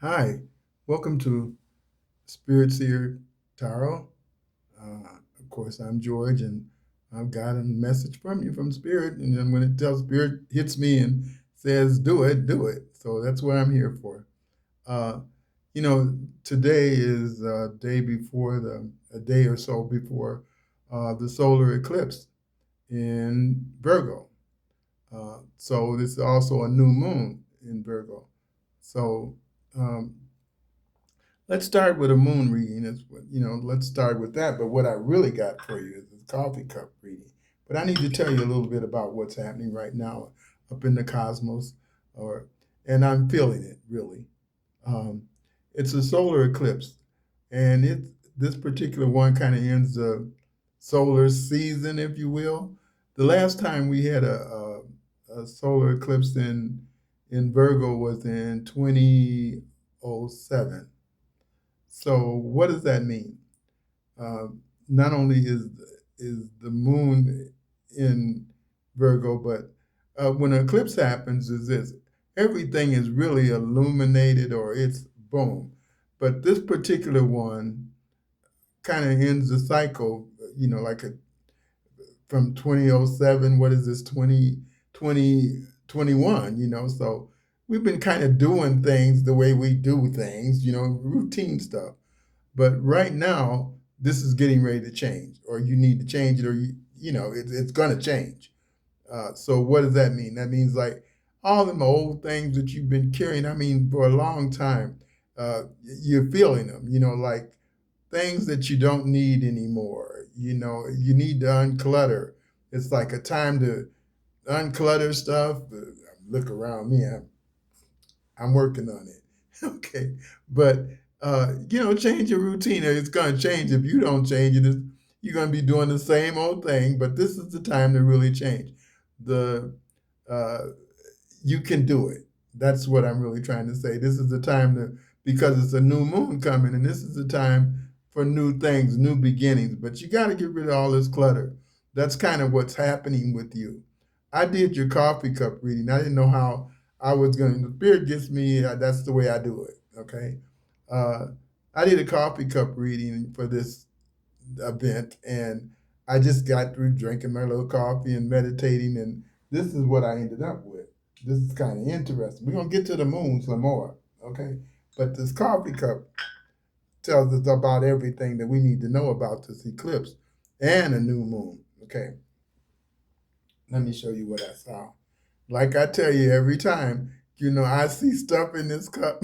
Hi, welcome to Spirit-Seer Tarot. Of course, I'm George, and I've got a message from you from Spirit. And then when it tells Spirit hits me and says, do it, do it. So that's what I'm here for. Uh, you know, Today is a day or so before the solar eclipse in Virgo. So this is also a new moon in Virgo. So um, let's start with a moon reading. Let's start with that. But what I really got for you is this coffee cup reading. But I need to tell you a little bit about what's happening right now up in the cosmos, or and I'm feeling it really. Um, it's a solar eclipse, and this particular one kind of ends the solar season, if you will. The last time we had a solar eclipse in Virgo was in 2007. So what does that mean? Uh, Not only is the moon in Virgo, but when an eclipse happens, is this everything is really illuminated or it's boom. But this particular one kind of ends the cycle, from 2007. What is this, 2021? So we've been kind of doing things the way we do things, routine stuff. But right now, this is getting ready to change, or you need to change it, or it's going to change. So what does that mean? That means like all them old things that you've been carrying. I mean, for a long time, you're feeling them. Like things that you don't need anymore. You need to unclutter. It's like a time to unclutter stuff. Look around me. I'm working on it. Okay. But, change your routine. It's going to change. If you don't change it, you're going to be doing the same old thing. But this is the time to really change. The uh, You can do it. That's what I'm really trying to say. This is the time because it's a new moon coming, and this is the time for new things, new beginnings. But you got to get rid of all this clutter. That's kind of what's happening with you. I did your coffee cup reading. I didn't know how I was going to. The spirit gets me. That's the way I do it. Okay. Uh, I did a coffee cup reading for this event, and I just got through drinking my little coffee and meditating, and this is what I ended up with. This is kind of interesting. We're gonna get to the moon some more, okay? But this coffee cup tells us about everything that we need to know about this eclipse and a new moon. Okay, let me show you what I saw. Like I tell you every time, I see stuff in this cup.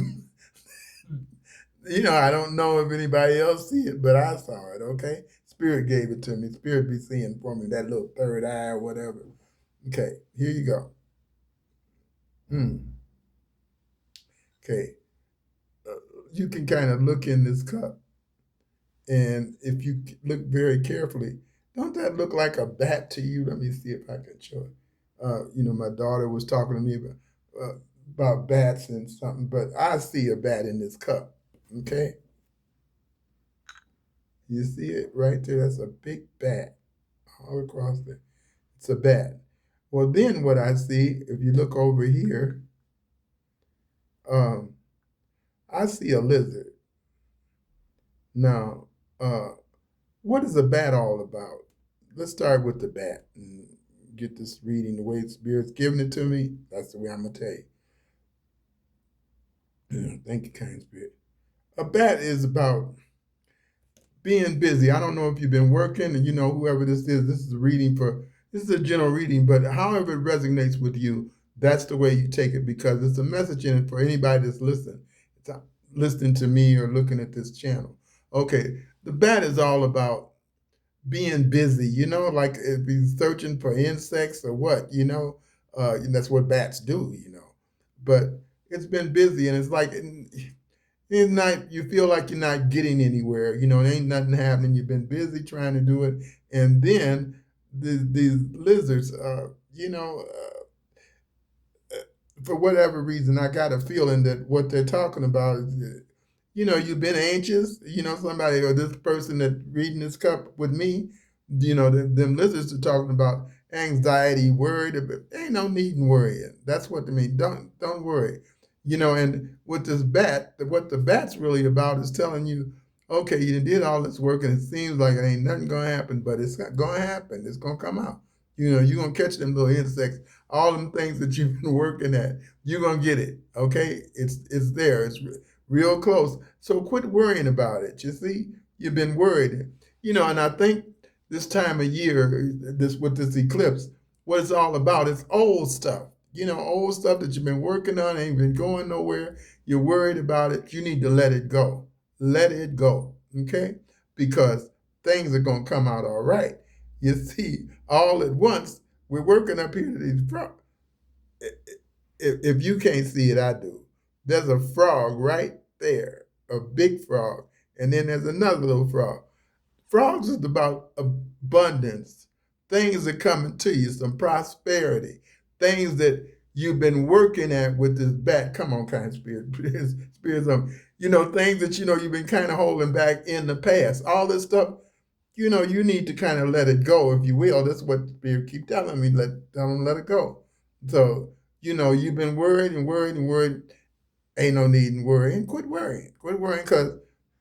I don't know if anybody else see it, but I saw it, okay? Spirit gave it to me. Spirit be seeing for me, that little third eye or whatever. Okay, here you go. Okay, uh, you can kind of look in this cup, and if you look very carefully, don't that look like a bat to you? Let me see if I can show it. My daughter was talking to me about bats and something, but I see a bat in this cup. Okay, you see it right there? That's a big bat all across there. It's a bat. Well, then what I see, if you look over here, um, I see a lizard. Now, uh, what is a bat all about? Let's start with the bat and get this reading the way Spirit's giving it to me. That's the way I'm going to tell you. Thank you, kind Spirit. A bat is about being busy. I don't know if you've been working, and whoever this is a reading this is a general reading, but however it resonates with you, that's the way you take it, because it's a message in it for anybody that's listening. It's not listening to me or looking at this channel. Okay, the bat is all about being busy, like if he's searching for insects or what, that's what bats do. But it's been busy, and it's like it's not. You feel like you're not getting anywhere. There ain't nothing happening. You've been busy trying to do it, and then these lizards, for whatever reason, I got a feeling that what they're talking about is, you've been anxious. Somebody or this person that reading this cup with me, them lizards are talking about anxiety, worried. But ain't no need in worrying. That's what they mean. Don't worry. And with this bat, what the bat's really about is telling you, okay, you did all this work and it seems like it ain't nothing gonna happen, but it's not gonna happen. It's gonna come out. You're gonna catch them little insects, all them things that you've been working at. You're gonna get it. Okay, it's there. It's real close. So quit worrying about it. You see, you've been worried. And I think this time of year, this with this eclipse, what it's all about is old stuff. Old stuff that you've been working on, ain't been going nowhere. You're worried about it. You need to let it go. Let it go, okay? Because things are going to come out all right. You see, all at once, we're working up here to these frogs. If you can't see it, I do. There's a frog right there, a big frog, and then there's another little frog. Frogs is about abundance. Things are coming to you, some prosperity, things that you've been working at with this bat. Come on, kind spirit, spirits, things that you've been kind of holding back in the past. All this stuff, you need to kind of let it go, if you will. That's what the spirit keep telling me. Tell them let it go. So you've been worried and worried and worried. Ain't no need in worrying. Quit worrying. Quit worrying, because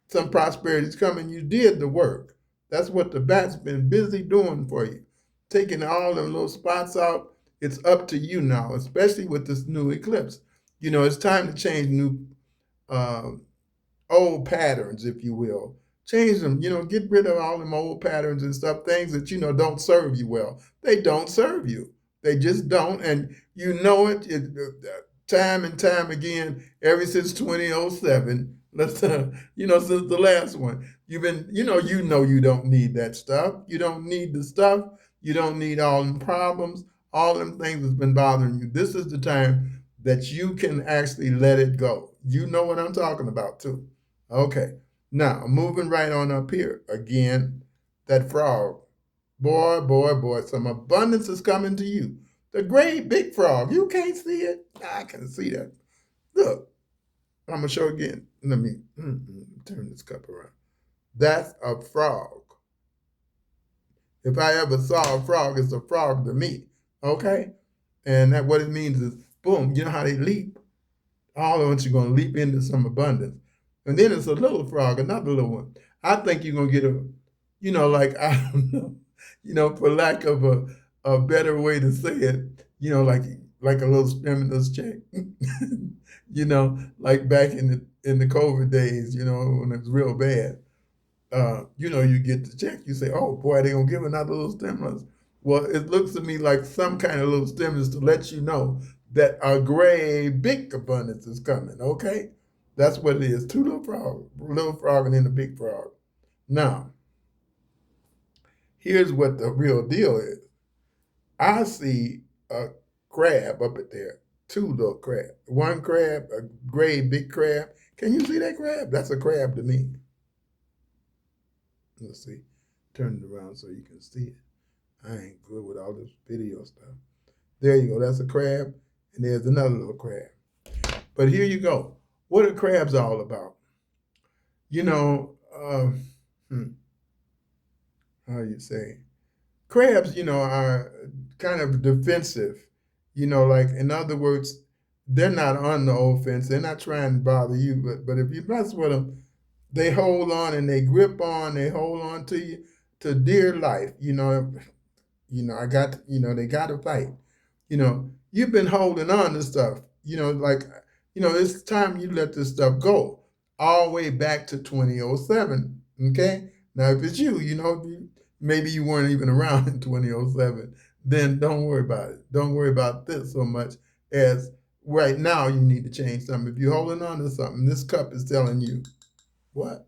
some prosperity is coming. You did the work. That's what the bat's been busy doing for you, taking all the little spots out. It's up to you now, especially with this new eclipse. It's time to change new, old patterns, if you will. Change them, get rid of all them old patterns and stuff, things that, don't serve you well. They don't serve you. They just don't. And it time and time again, ever since 2007, since the last one. You've been, you don't need that stuff. You don't need the stuff. You don't need all them problems. All them things that's been bothering you. This is the time that you can actually let it go. You know what I'm talking about too. Okay. Now, moving right on up here. Again, that frog. Boy, boy, boy, some abundance is coming to you. The great big frog. You can't see it? I can see that. Look, I'm going to show again. Let me turn this cup around. That's a frog. If I ever saw a frog, it's a frog to me. Okay? And that what it means is, boom, you know how they leap? All of us are going to leap into some abundance. And then it's a little frog, another little one. I think you're going to get I don't know, for lack of a better way to say it, like a little stimulus check. Like back in the COVID days, when it was real bad. You get the check, you say, oh boy, they're going to give another little stimulus. Well, it looks to me like some kind of little stimulus to let you know that a great big abundance is coming, okay? That's what it is. Two little frog and then a big frog. Now, here's what the real deal is. I see a crab up at there, two little crabs. One crab, a gray big crab. Can you see that crab? That's a crab to me. Let's see. Turn it around so you can see it. I ain't good with all this video stuff. There you go. That's a crab. And there's another little crab. But here you go. What are crabs all about? How you say? Crabs, are kind of defensive. Like, in other words, they're not on the offense. They're not trying to bother you. But if you mess with them, they hold on and they grip on. They hold on to you to dear life. I got, they got to fight. You've been holding on to stuff. It's time you let this stuff go. All the way back to 2007. Okay. Now, if it's maybe you weren't even around in 2007. Then don't worry about it. Don't worry about this so much as right now you need to change something. If you're holding on to something, this cup is telling you what?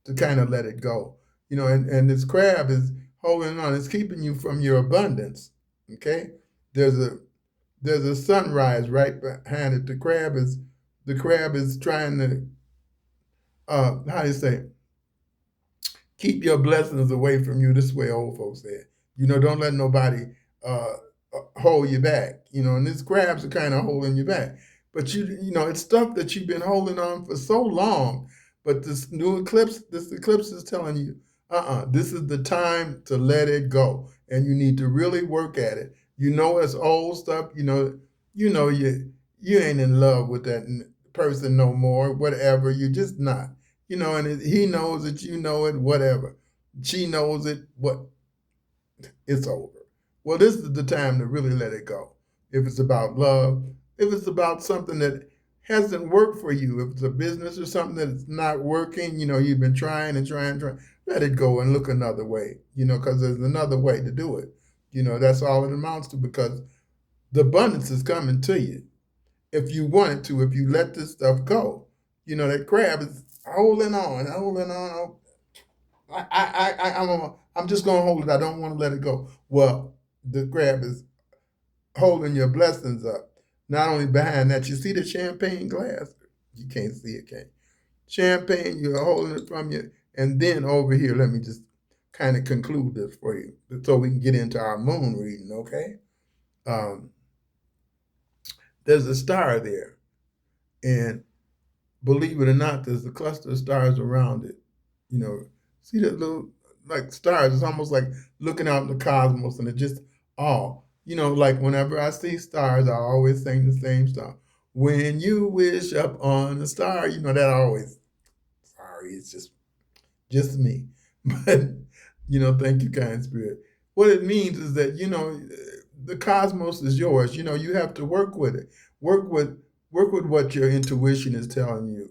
To kind of let it go. And this crab is holding on. It's keeping you from your abundance. Okay? There's a sunrise right behind it. The crab is trying to how do you say? Keep your blessings away from you. This way old folks said. Don't let nobody hold you back. And these crabs are kind of holding you back. But it's stuff that you've been holding on for so long. But this eclipse is telling you, this is the time to let it go. And you need to really work at it. It's old stuff, you ain't in love with that person no more, whatever. You're just not, and he knows it, you know it, whatever. She knows it, what, it's over. Well, this is the time to really let it go. If it's about love, if it's about something that hasn't worked for you, if it's a business or something that's not working, you've been trying and trying, let it go and look another way, because there's another way to do it. That's all it amounts to, because the abundance is coming to you. If you want it to, if you let this stuff go, that crab is holding on, holding on. I'm just going to hold it. I don't want to let it go. Well, the crab is holding your blessings up. Not only behind that, you see the champagne glass? You can't see it, can you? Champagne, you're holding it from you. And then over here, let me just kind of conclude this for you so we can get into our moon reading, okay? There's a star there. And believe it or not, there's a cluster of stars around it. See that little, like, stars? It's almost like looking out in the cosmos, and it just all. Like whenever I see stars, I always sing the same song. When you wish up on a star, that always. Sorry, it's just me. But thank you, kind spirit. What it means is that the cosmos is yours. You have to work with it. Work with what your intuition is telling you.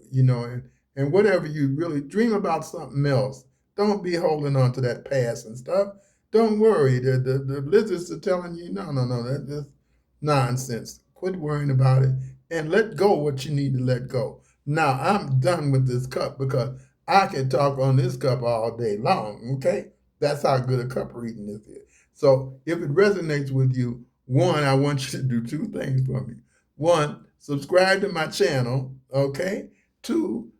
And whatever you really dream about something else. Don't be holding on to that past and stuff. Don't worry. The lizards are telling you, no, that's just nonsense. Quit worrying about it and let go what you need to let go. Now, I'm done with this cup because I can talk on this cup all day long, okay? That's how good a cup reading this is. So if it resonates with you, one, I want you to do two things for me. One, subscribe to my channel, okay? Two,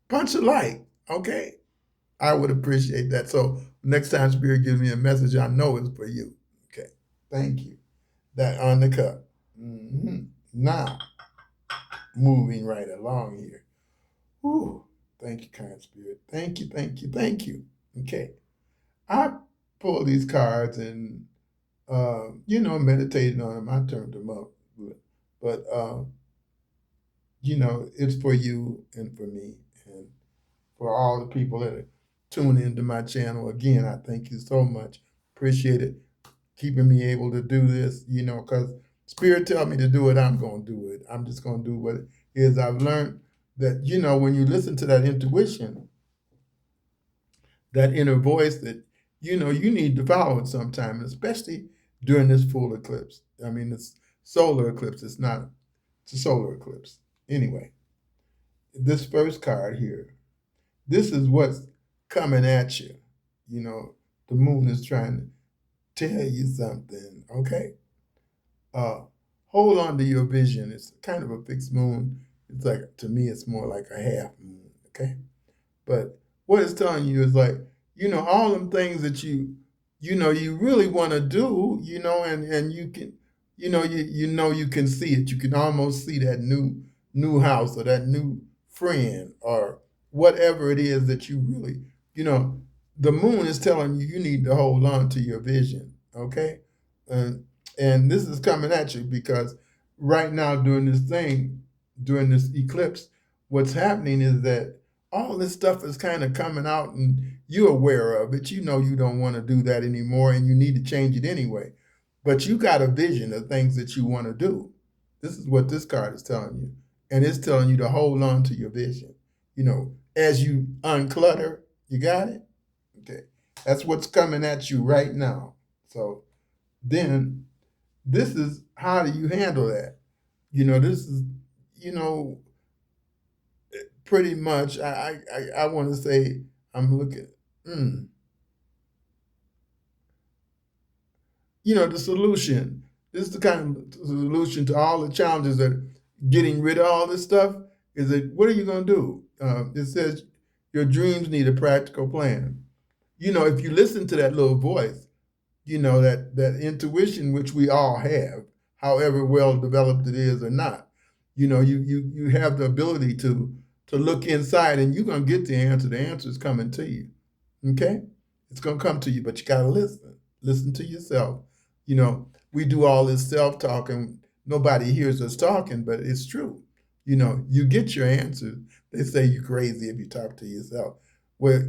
punch a like, okay? I would appreciate that. So next time Spirit gives me a message, I know it's for you. Okay. Thank you. That on the cup. Now, moving right along here. Whew. Thank you, kind spirit. Thank you, thank you, thank you. Okay. I pulled these cards and, meditated on them. I turned them up. But, it's for you and for me and for all the people that are tuning into my channel. Again, I thank you so much. Appreciate it. Keeping me able to do this, because Spirit tell me to do it, I'm going to do it. I'm just going to do what it is. I've learned that, when you listen to that intuition, that inner voice that, you need to follow it sometime, especially during this full eclipse. I mean, it's solar eclipse. It's a solar eclipse. Anyway, this first card here, this is what's coming at you. The moon is trying to tell you something, okay? Hold on to your vision. It's kind of a fixed moon. It's like, to me, it's more like a half moon, okay? But what it's telling you is like, all them things that you really want to do, and you can, you can see it. You can almost see that new house or that new friend or whatever it is that you really, the moon is telling you need to hold on to your vision, okay? And this is coming at you because right now during this eclipse, what's happening is that all this stuff is kind of coming out and you're aware of it. You don't want to do that anymore and you need to change it anyway. But you got a vision of things that you want to do. This is what this card is telling you. And it's telling you to hold on to your vision. As you unclutter, you got it? Okay. That's what's coming at you right now. So then this is, how do you handle that? This is, pretty much, I want to say, I'm looking, the solution. This is the kind of solution to all the challenges that getting rid of all this stuff is that, what are you going to do? It says your dreams need a practical plan. If you listen to that little voice, that intuition, which we all have, however well developed it is or not, you have the ability to look inside and you're going to get the answer. The answer is coming to you. Okay? It's going to come to you, but you got to listen. Listen to yourself. We do all this self-talk and nobody hears us talking, but it's true. You get your answers. They say you're crazy if you talk to yourself. Well,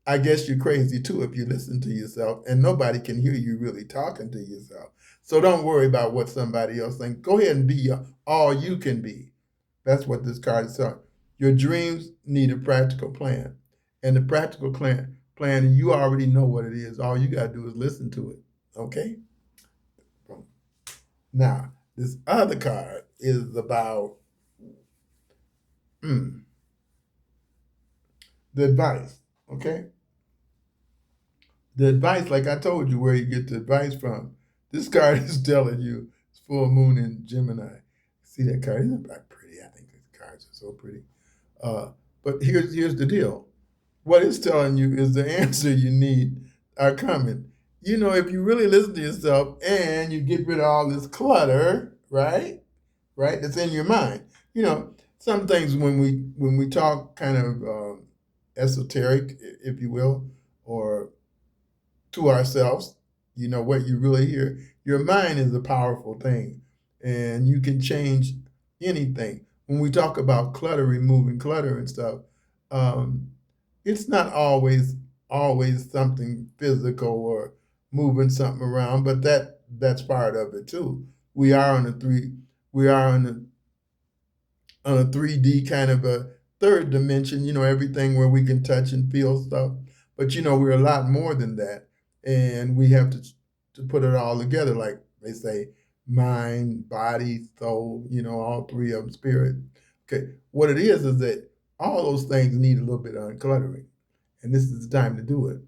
I guess you're crazy too if you listen to yourself, and nobody can hear you really talking to yourself. So don't worry about what somebody else thinks. Go ahead and be all you can be. That's what this card is saying. Your dreams need a practical plan. And the practical plan, you already know what it is. All you got to do is listen to it. Okay? Now, this other card is about the advice. Okay? The advice, like I told you, where you get the advice from. This card is telling you it's full moon in Gemini. See that card? Isn't that pretty? I think these cards are so pretty. But here's the deal. What it's telling you is the answer you need are coming. If you really listen to yourself and you get rid of all this clutter, right? Right? That's in your mind. Some things when we talk kind of esoteric, if you will, or to ourselves, what you really hear. Your mind is a powerful thing, and you can change anything. When we talk about clutter, removing clutter and stuff, it's not always something physical or moving something around, but that's part of it too. We are on a 3D kind of a third dimension, everything where we can touch and feel stuff. But we're a lot more than that. And we have to put it all together, like they say, mind, body, soul, all three of them, spirit. Okay. What it is that all those things need a little bit of uncluttering. And this is the time to do it.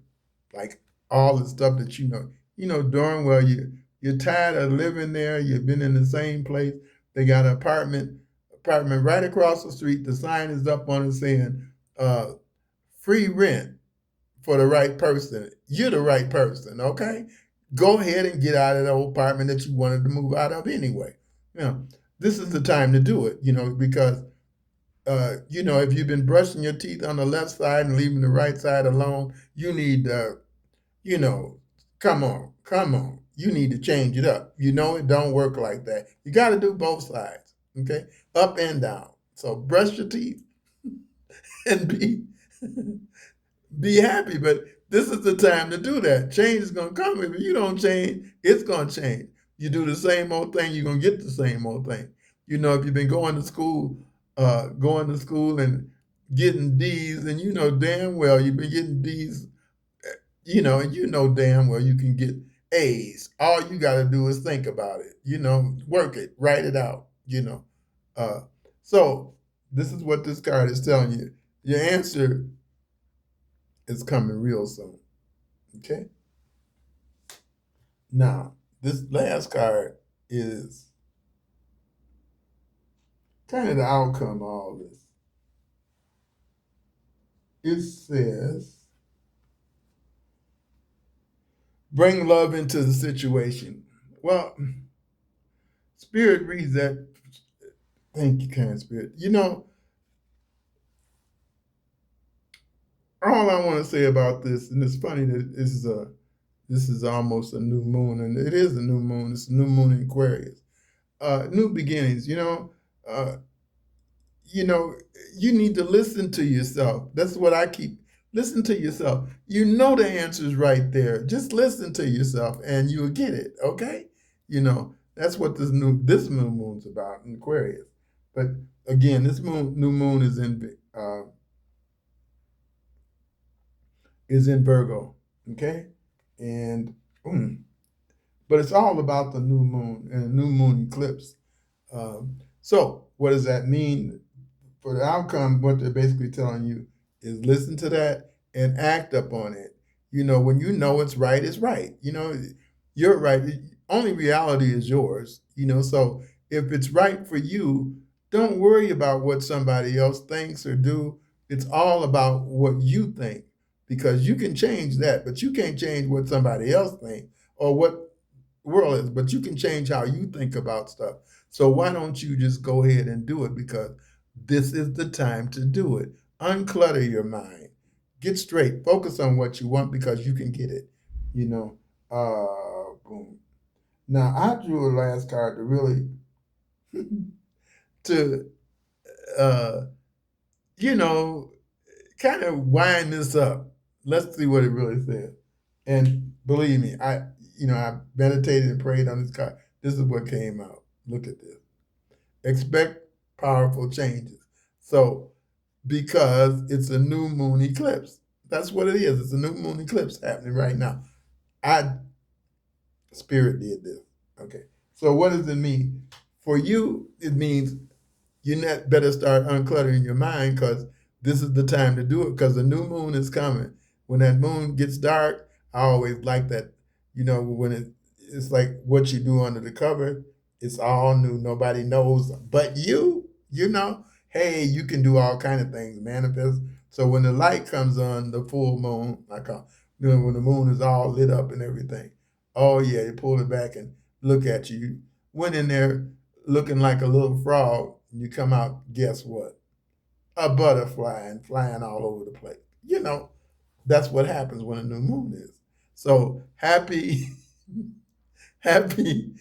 Like all the stuff that darn well you're tired of living there, you've been in the same place. They got an apartment right across the street. The sign is up on it saying free rent for the right person. You're the right person, okay? Go ahead and get out of the old apartment that you wanted to move out of anyway. This is the time to do it, because if you've been brushing your teeth on the left side and leaving the right side alone, you need come on. You need to change it up. It don't work like that. You got to do both sides, okay? Up and down. So brush your teeth and be happy. But this is the time to do that. Change is going to come. If you don't change, it's going to change. You do the same old thing, you're going to get the same old thing. If you've been going to school and getting D's, and damn well you've been getting D's, and damn well you can get A's. All you got to do is think about it, work it, write it out, So this is what this card is telling you. Your answer is coming real soon, okay? Now, this last card is kind of the outcome of all this. It says, bring love into the situation. Well, Spirit reads that. Thank you, kind Spirit. All I want to say about this, and it's funny that this is almost a new moon, and it is a new moon. It's a new moon in Aquarius. New beginnings. You need to listen to yourself. That's what I keep. Listen to yourself. The answer's right there. Just listen to yourself and you'll get it, okay? That's what this new moon's about in Aquarius. But again, this new moon is in Virgo, okay? And but it's all about the new moon and a new moon eclipse. So what does that mean? For the outcome, what they're basically telling you is listen to that and act upon it. When it's right, it's right. You're right. Only reality is yours. So if it's right for you, don't worry about what somebody else thinks or do. It's all about what you think, because you can change that, but you can't change what somebody else thinks or what the world is, but you can change how you think about stuff. So why don't you just go ahead and do it, because this is the time to do it. Unclutter your mind. Get straight. Focus on what you want, because you can get it. Boom. Now I drew a last card to really to uh, you know, kind of wind this up. Let's see what it really says. And believe me, I meditated and prayed on this card. This is what came out. Look at this. Expect powerful changes. So because it's a new moon eclipse. That's what it is. It's a new moon eclipse happening right now. I Spirit did this. Okay. So what does it mean? For you, it means you net better start uncluttering your mind because this is the time to do it because the new moon is coming. When that moon gets dark, I always like that, when it's like what you do under the cover, it's all new. Nobody knows but hey, you can do all kind of things, manifest. So when the light comes on, the full moon, when the moon is all lit up and everything, oh yeah, you pull it back and look at you. You went in there looking like a little frog, and you come out, guess what? A butterfly and flying all over the place. That's what happens when a new moon is. So happy, happy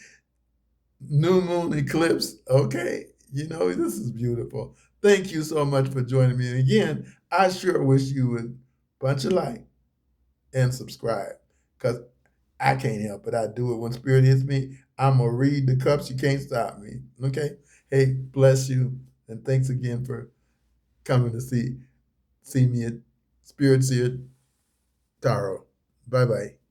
new moon eclipse. Okay. This is beautiful. Thank you so much for joining me. And again, I sure wish you would punch a like and subscribe because I can't help it. I do it when spirit hits me. I'm going to read the cups. You can't stop me. Okay. Hey, bless you. And thanks again for coming to see me at Spirit-Seer Tarot. Bye-bye.